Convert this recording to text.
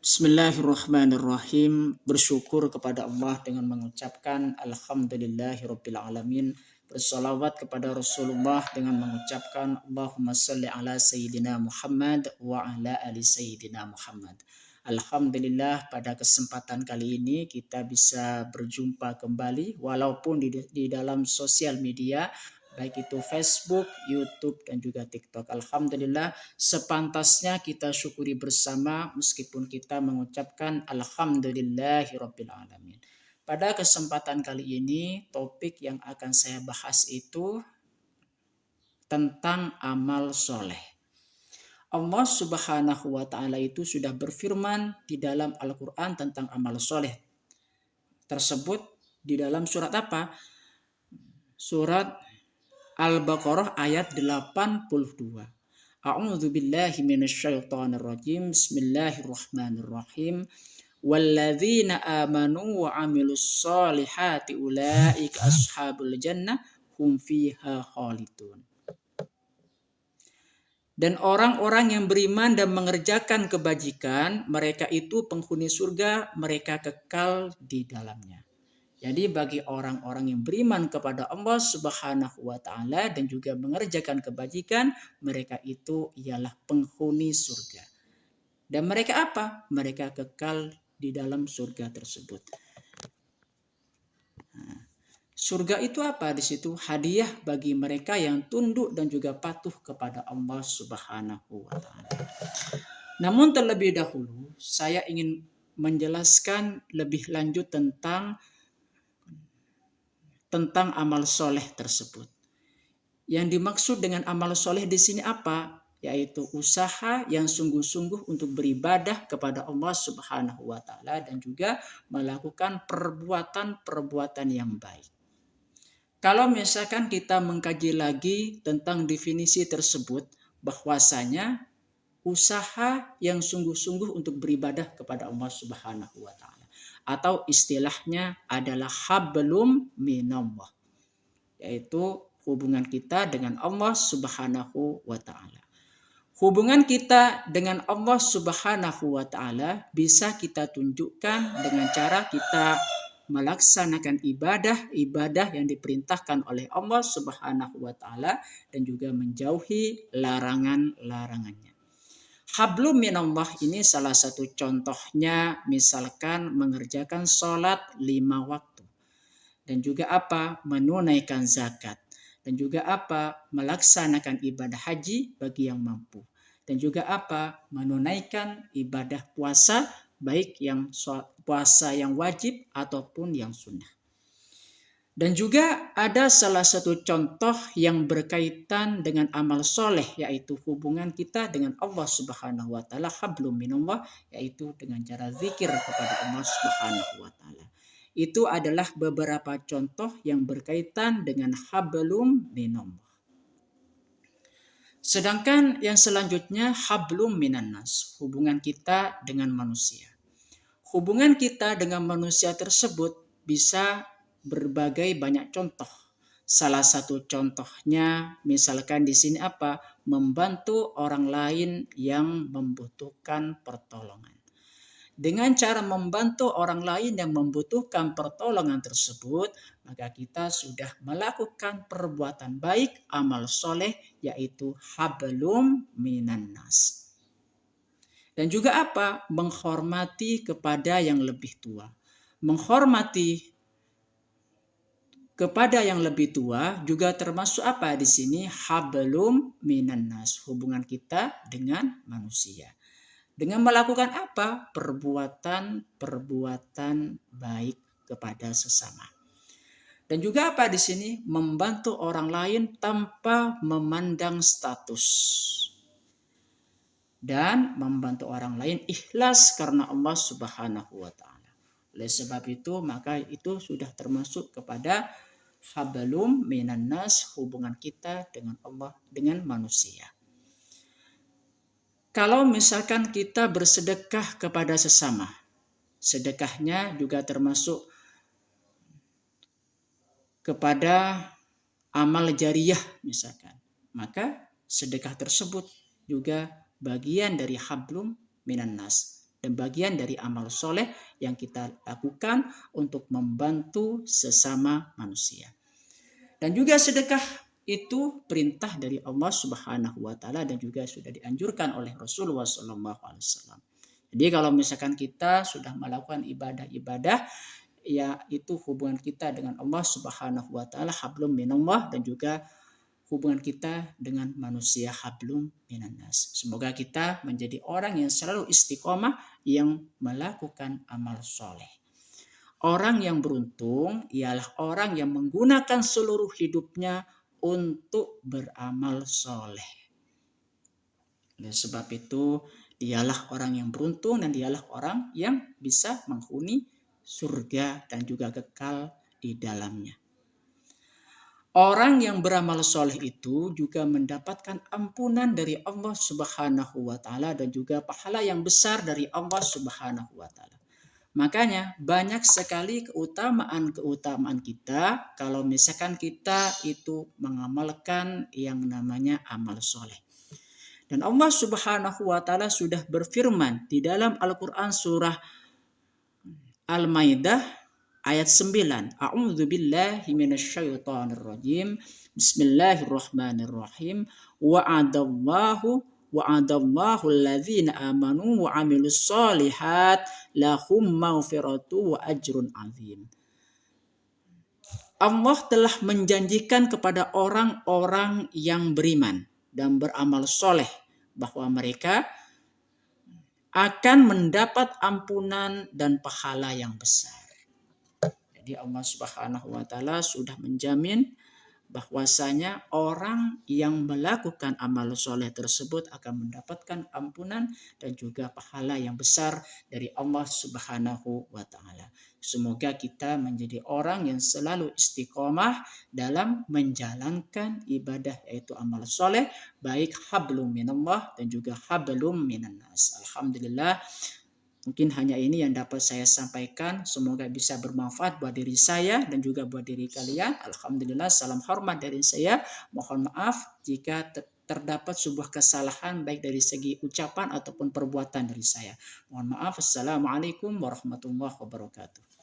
Bismillahirrahmanirrahim. Bersyukur kepada Allah dengan mengucapkan Alhamdulillahirabbil alamin. Bersalawat kepada Rasulullah dengan mengucapkan Allahumma salli ala Sayyidina Muhammad wa ala ali Sayyidina Muhammad. Alhamdulillah, pada kesempatan kali ini kita bisa berjumpa kembali walaupun di dalam sosial media, baik itu Facebook, YouTube, dan juga TikTok. Alhamdulillah, sepantasnya kita syukuri bersama meskipun kita mengucapkan Alhamdulillahirabbil alamin. Pada kesempatan kali ini, topik yang akan saya bahas itu tentang amal soleh. Allah Subhanahu wa Ta'ala itu sudah berfirman di dalam Al-Quran tentang amal soleh tersebut di dalam surat apa? Surat Al-Baqarah ayat 82. A'udzu billahi minasyaitonir rajim. Bismillahirrahmanirrahim. Walladzina amanu wa 'amilus solihati ulaika ashabul jannah hum fiha khalidun. Dan orang-orang yang beriman dan mengerjakan kebajikan, mereka itu penghuni surga, mereka kekal di dalamnya. Jadi bagi orang-orang yang beriman kepada Allah Subhanahu wa Ta'ala dan juga mengerjakan kebajikan, mereka itu ialah penghuni surga. Dan mereka apa? Mereka kekal di dalam surga tersebut. Surga itu apa? Di situ hadiah bagi mereka yang tunduk dan juga patuh kepada Allah Subhanahu wa Ta'ala. Namun terlebih dahulu saya ingin menjelaskan lebih lanjut tentang amal soleh tersebut. Yang dimaksud dengan amal soleh di sini apa? Yaitu usaha yang sungguh-sungguh untuk beribadah kepada Allah Subhanahu wa Ta'ala dan juga melakukan perbuatan-perbuatan yang baik. Kalau misalkan kita mengkaji lagi tentang definisi tersebut, bahwasanya usaha yang sungguh-sungguh untuk beribadah kepada Allah Subhanahu wa Ta'ala, atau istilahnya adalah hablum minallah, yaitu hubungan kita dengan Allah Subhanahu wa Ta'ala. Hubungan kita dengan Allah Subhanahu wa Ta'ala bisa kita tunjukkan dengan cara kita melaksanakan ibadah yang diperintahkan oleh Allah Subhanahu wa Ta'ala dan juga menjauhi larangan-larangannya. Hablum minallah ini salah satu contohnya, misalkan mengerjakan sholat 5 waktu. Dan juga apa? Menunaikan zakat. Dan juga apa? Melaksanakan ibadah haji bagi yang mampu. Dan juga apa? Menunaikan ibadah puasa, baik yang puasa yang wajib ataupun yang sunnah. Dan juga ada salah satu contoh yang berkaitan dengan amal soleh, yaitu hubungan kita dengan Allah Subhanahu wa Ta'ala, hablum minallah, yaitu dengan cara zikir kepada Allah Subhanahu wa Ta'ala. Itu adalah beberapa contoh yang berkaitan dengan hablum minallah. Sedangkan yang selanjutnya hablum minannas, hubungan kita dengan manusia. Hubungan kita dengan manusia tersebut bisa berbagai banyak contoh. Salah satu contohnya misalkan di sini apa? Membantu orang lain yang membutuhkan pertolongan. Dengan cara membantu orang lain yang membutuhkan pertolongan tersebut, maka kita sudah melakukan perbuatan baik, amal soleh, yaitu hablum minannas. Dan juga apa? Menghormati kepada yang lebih tua. Menghormati kepada yang lebih tua juga termasuk apa di sini? Hablum minannas, hubungan kita dengan manusia. Dengan melakukan apa? Perbuatan baik kepada sesama. Dan juga apa di sini? Membantu orang lain tanpa memandang status. Dan membantu orang lain ikhlas karena Allah Subhanahu wa Ta'ala. Oleh sebab itu, maka itu sudah termasuk kepada hablum minannas, hubungan kita dengan Allah, dengan manusia. Kalau misalkan kita bersedekah kepada sesama, sedekahnya juga termasuk kepada amal jariyah misalkan, maka sedekah tersebut juga bagian dari hablum minannas. dan bagian dari amal soleh yang kita lakukan untuk membantu sesama manusia. Dan juga sedekah itu perintah dari Allah Subhanahu wa taala dan juga sudah dianjurkan oleh Rasulullah SAW. Jadi kalau misalkan kita sudah melakukan ibadah-ibadah, ya itu hubungan kita dengan Allah Subhanahu wa taala hablum minallah, dan juga hubungan kita dengan manusia hablum minannas. Semoga kita menjadi orang yang selalu istiqomah yang melakukan amal soleh. Orang yang beruntung ialah orang yang menggunakan seluruh hidupnya untuk beramal soleh. Dan sebab itu dialah orang yang beruntung dan dialah orang yang bisa menghuni surga dan juga kekal di dalamnya. Orang yang beramal soleh itu juga mendapatkan ampunan dari Allah Subhanahu wa taala dan juga pahala yang besar dari Allah Subhanahu wa taala. Makanya banyak sekali keutamaan kita kalau misalkan kita itu mengamalkan yang namanya amal soleh. Dan Allah Subhanahu wa taala sudah berfirman di dalam Al-Qur'an surah Al-Maidah ayat 9. A'udzu billahi minasyaitonir rajim. Bismillahirrahmanirrahim. Wa'adallahu alladzina amanu wa 'amilus shalihat lahum maghfiratu wa ajrun 'azim. Allah telah menjanjikan kepada orang-orang yang beriman dan beramal soleh bahwa mereka akan mendapat ampunan dan pahala yang besar. Jadi Allah Subhanahu wa taala sudah menjamin bahwasanya orang yang melakukan amal soleh tersebut akan mendapatkan ampunan dan juga pahala yang besar dari Allah Subhanahu wa taala. Semoga kita menjadi orang yang selalu istiqomah dalam menjalankan ibadah yaitu amal soleh, baik hablum minallah dan juga hablum minannas. Alhamdulillah. Mungkin hanya ini yang dapat saya sampaikan. Semoga bisa bermanfaat buat diri saya dan juga buat diri kalian. Alhamdulillah, salam hormat dari saya. Mohon maaf jika terdapat sebuah kesalahan baik dari segi ucapan ataupun perbuatan dari saya. Mohon maaf. Assalamualaikum warahmatullahi wabarakatuh.